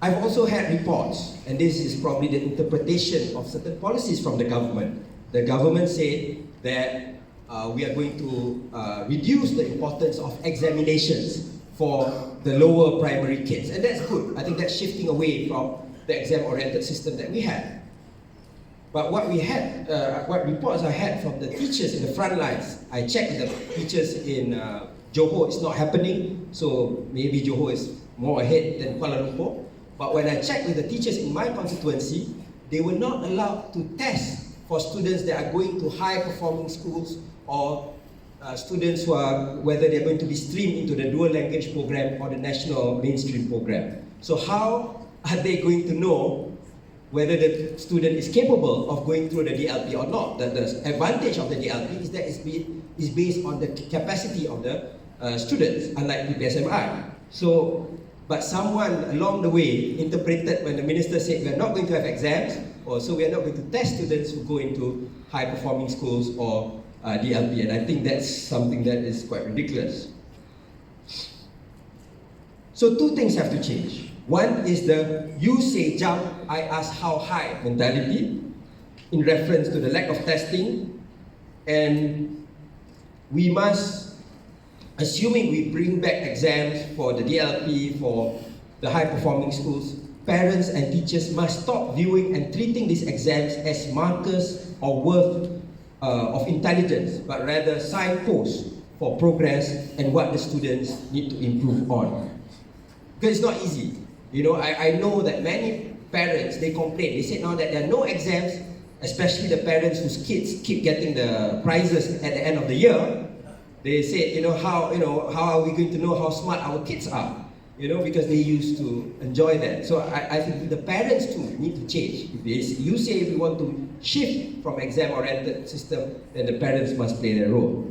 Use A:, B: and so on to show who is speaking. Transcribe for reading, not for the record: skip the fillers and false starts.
A: I've also had reports, and this is probably the interpretation of certain policies from the government. The government said that we are going to reduce the importance of examinations for the lower primary kids, and that's good. I think that's shifting away from the exam-oriented system that we had. But what we had, what reports I had from the teachers in the front lines, I checked with the teachers in Johor, it's not happening, so maybe Johor is more ahead than Kuala Lumpur. But when I checked with the teachers in my constituency, they were not allowed to test for students that are going to high-performing schools or students who are, whether they're going to be streamed into the dual language program or the national mainstream program. So how are they going to know whether the student is capable of going through the DLP or not? The advantage of the DLP is that it's based on the capacity of the students, unlike the PSMI. So, but someone along the way interpreted when the minister said we're not going to have exams, or so we are not going to test students who go into high-performing schools or DLP, and I think that's something that is quite ridiculous. So two things have to change. One is the you say jump, I ask how high mentality in reference to the lack of testing, and we must, assuming we bring back exams for the DLP, for the high-performing schools, parents and teachers must stop viewing and treating these exams as markers or worth of intelligence, but rather signposts for progress and what the students need to improve on. Because it's not easy. You know, I know that many parents, they complain. They say now that there are no exams, especially the parents whose kids keep getting the prizes at the end of the year. They say, how are we going to know how smart our kids are? Because they used to enjoy that. So I think the parents too need to change. If you say we want to shift from exam-oriented system, then the parents must play their role.